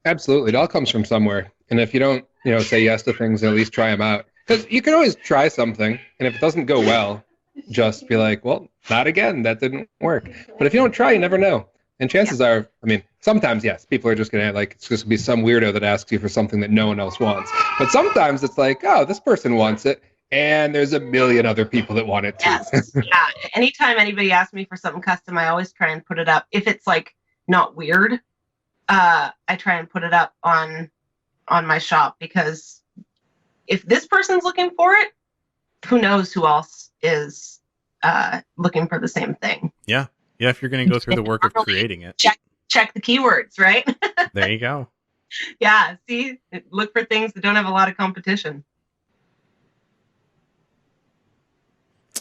Absolutely. It all comes from somewhere. And if you don't, say yes to things, at least try them out. Because you can always try something, and if it doesn't go well, just be like, well, not again. That didn't work. But if you don't try, you never know. And chances are, sometimes, yes, people are just going to it's just going to be some weirdo that asks you for something that no one else wants. But sometimes it's like, oh, this person wants it, and there's a million other people that want it too. Yes. Yeah. Anytime anybody asks me for something custom, I always try and put it up. If it's like not weird, I try and put it up on my shop, because if this person's looking for it, who knows who else is looking for the same thing. Yeah. If you're going to go through the work of creating it, check the keywords, right? There you go. Yeah. See, look for things that don't have a lot of competition.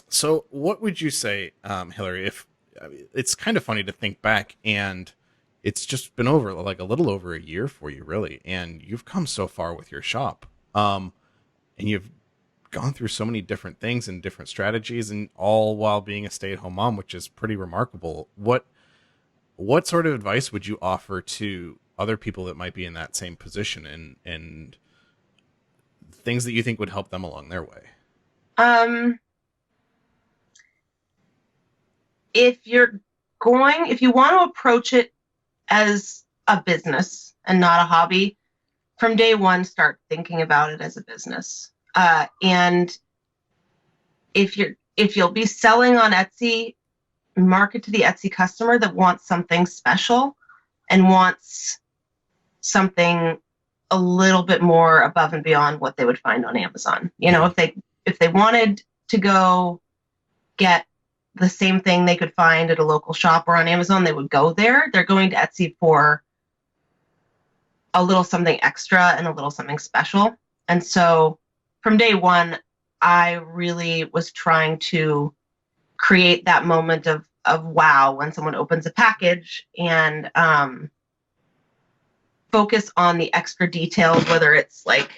So what would you say, Hilary, if it's kind of funny to think back, and it's just been over like a little over a year for you, really, and you've come so far with your shop, and you've gone through so many different things and different strategies, and all while being a stay-at-home mom, which is pretty remarkable. What sort of advice would you offer to other people that might be in that same position, and things that you think would help them along their way? If you want to approach it as a business and not a hobby, from day one, start thinking about it as a business. And if you'll be selling on Etsy, market to the Etsy customer that wants something special and wants something a little bit more above and beyond what they would find on Amazon. You know, if they wanted to go get the same thing they could find at a local shop or on Amazon, they would go there. They're going to Etsy for a little something extra and a little something special. And so from day one, I really was trying to create that moment of wow when someone opens a package, and focus on the extra details, whether it's like,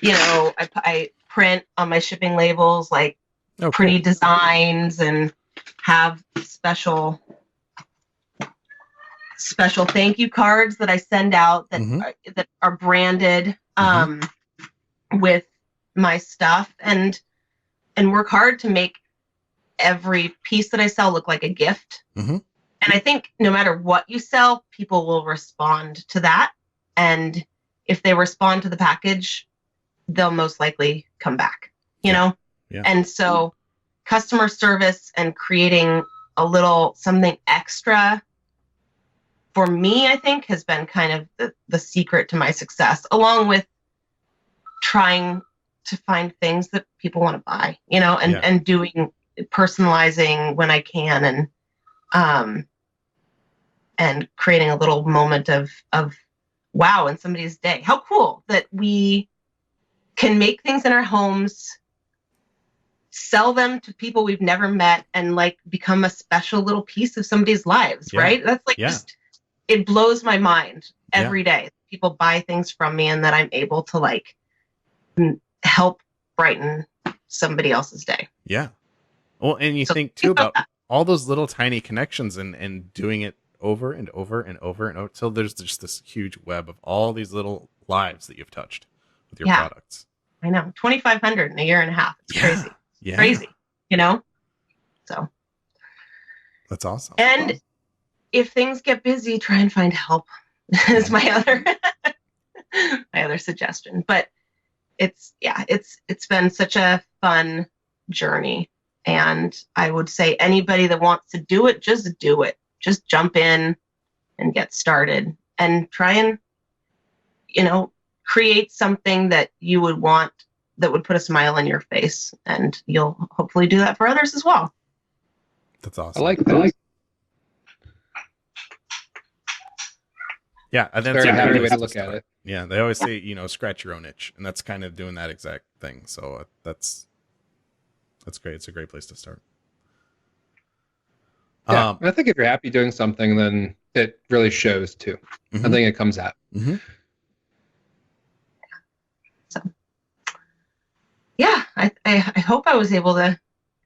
you know, I print on my shipping labels like pretty designs and have special thank you cards that I send out that are branded with my stuff, and work hard to make every piece that I sell look like a gift. And I think no matter what you sell, people will respond to that. And if they respond to the package, they'll most likely come back, you know? Yeah. And so customer service and creating a little something extra for me, I think, has been kind of the secret to my success, along with trying to find things that people want to buy, you know, and doing personalizing when I can, and creating a little moment of wow in somebody's day. How cool that we can make things in our homes, sell them to people we've never met, and like become a special little piece of somebody's lives, right? That's like just, it blows my mind every day. People buy things from me and that I'm able to like help brighten somebody else's day. Yeah. Well, and you think too about all those little tiny connections and doing it over and over and over and over till there's just this huge web of all these little lives that you've touched with your products. I know. 2,500 in a year and a half. It's crazy. Yeah. Crazy, you know? So. That's awesome. And if things get busy, try and find help is my other suggestion. But it's been such a fun journey. And I would say anybody that wants to do it, just do it. Just jump in and get started and try and, you know, create something that you would want that would put a smile on your face. And you'll hopefully do that for others as well. That's awesome. I like that. Yeah, and that's a happy way to look at it. Yeah, they always say, you know, scratch your own itch, and that's kind of doing that exact thing. So that's great. It's a great place to start. Yeah, I think if you're happy doing something, then it really shows too. I think it comes out. So, yeah, I hope I was able to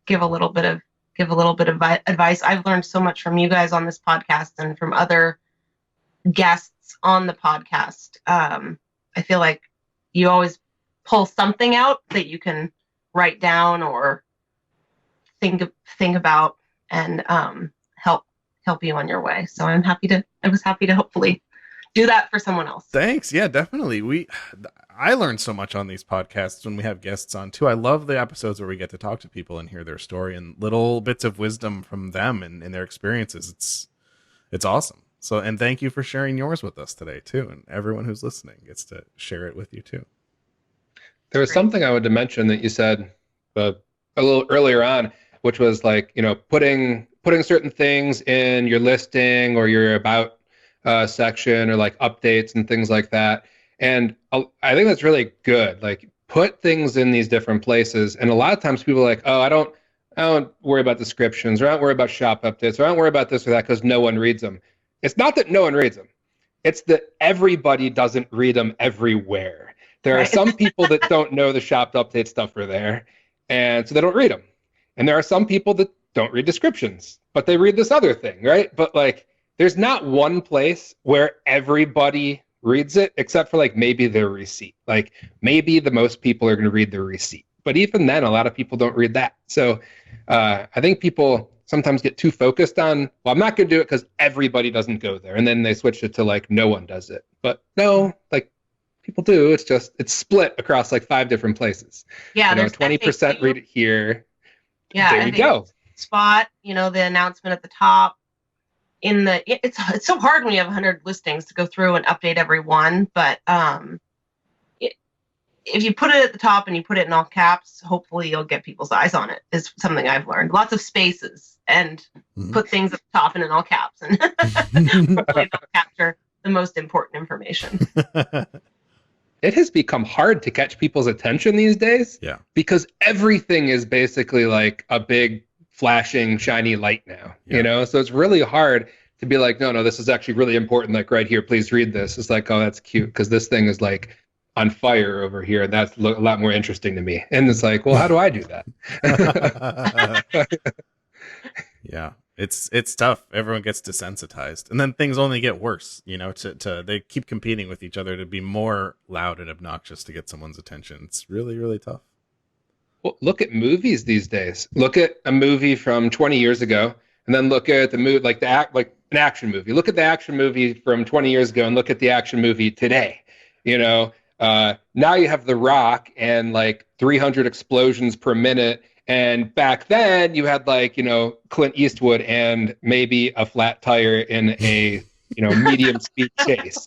give a little bit of advice. I've learned so much from you guys on this podcast and from other guests on the podcast. I feel like you always pull something out that you can write down or think about and help you on your way. So I was happy to hopefully do that for someone else. Thanks. Yeah, definitely. I learned so much on these podcasts when we have guests on too. I love the episodes where we get to talk to people and hear their story and little bits of wisdom from them and their experiences. It's awesome. So, and thank you for sharing yours with us today too. And everyone who's listening gets to share it with you too. There was something I wanted to mention that you said a little earlier on, which was like, you know, putting certain things in your listing or your about section or like updates and things like that. And I think that's really good. Like put things in these different places. And a lot of times people are like, oh, I don't worry about descriptions, or I don't worry about shop updates, or I don't worry about this or that because no one reads them. It's not that no one reads them. It's that everybody doesn't read them everywhere. There are some people that don't know the shop update stuff are there, and so they don't read them. And there are some people that don't read descriptions, but they read this other thing, right? But like, there's not one place where everybody reads it, except for like maybe their receipt. Like maybe the most people are going to read their receipt. But even then, a lot of people don't read that. So I think people sometimes get too focused on, well, I'm not going to do it because everybody doesn't go there. And then they switch it to like, no one does it. But no, like people do. It's just, it's split across like 5 different places. Yeah. 20% read it here. Yeah. There you go. Spot, the announcement at the top. It's so hard when you have 100 listings to go through and update every one. But if you put it at the top and you put it in all caps, hopefully you'll get people's eyes on it, is something I've learned. Lots of spaces and put things at the top and in all caps, and hopefully they'll capture the most important information. It has become hard to catch people's attention these days. Yeah. Because everything is basically like a big flashing shiny light now, So it's really hard to be like, no, this is actually really important. Like right here, please read this. It's like, oh, that's cute because this thing is like on fire over here. That's a lot more interesting to me. And it's like, well, how do I do that? Yeah, it's tough. Everyone gets desensitized, and then things only get worse. They keep competing with each other to be more loud and obnoxious to get someone's attention. It's really, really tough. Well, look at movies these days. Look at a movie from 20 years ago, and then look at the movie, like an action movie. Look at the action movie from 20 years ago, and look at the action movie today. Now you have The Rock and like 300 explosions per minute. And back then you had like, Clint Eastwood and maybe a flat tire in a, medium speed chase,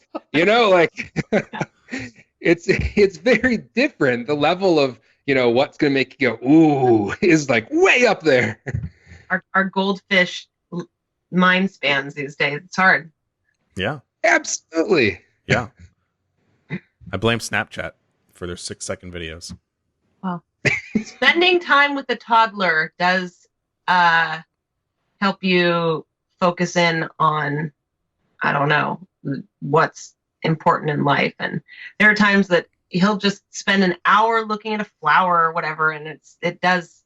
it's very different. The level of, what's going to make you go, ooh, is like way up there. Our goldfish mind spans these days. It's hard. Yeah, absolutely. Yeah. I blame Snapchat for their 6-second videos. Well, spending time with a toddler does help you focus in on, I don't know, what's important in life. And there are times that he'll just spend an hour looking at a flower or whatever, and it does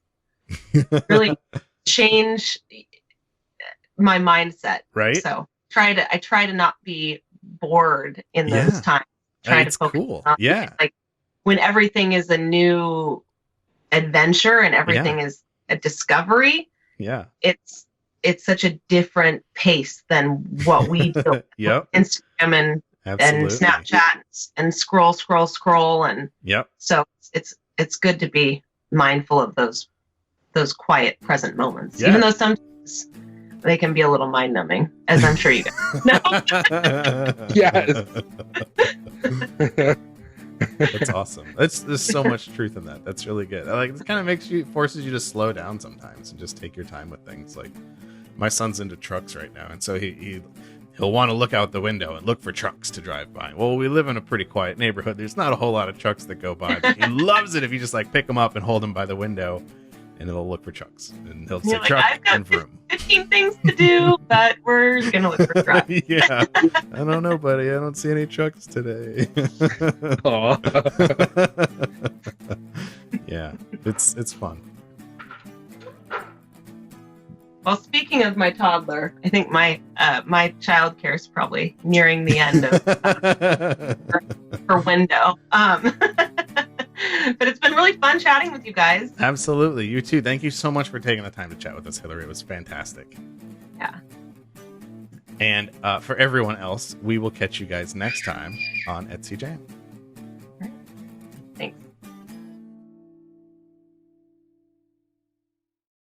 really change my mindset. Right. So I try to not be bored in those times. Try to focus cool. on Yeah. When everything is a new adventure and everything is a discovery. Yeah. It's such a different pace than what we do. Yep. Instagram and Snapchat and scroll and so it's good to be mindful of those quiet present moments. Even though sometimes they can be a little mind numbing, as I'm sure you guys know. Yes. That's awesome. There's so much truth in that. That's really good. Like, it kind of forces you to slow down sometimes and just take your time with things. Like, my son's into trucks right now, and so he'll want to look out the window and look for trucks to drive by. Well, we live in a pretty quiet neighborhood. There's not a whole lot of trucks that go by, but he loves it if you just like pick them up and hold them by the window, and it'll look for trucks, and he'll say truck and vroom. 15 things to do, but we're gonna look for trucks. Yeah, I don't know, buddy. I don't see any trucks today. Yeah, it's fun. Well, speaking of my toddler, I think my childcare is probably nearing the end of her window. But it's been really fun chatting with you guys. Absolutely. You too. Thank you so much for taking the time to chat with us, Hilary. It was fantastic. Yeah. And for everyone else, we will catch you guys next time on Etsy Jam.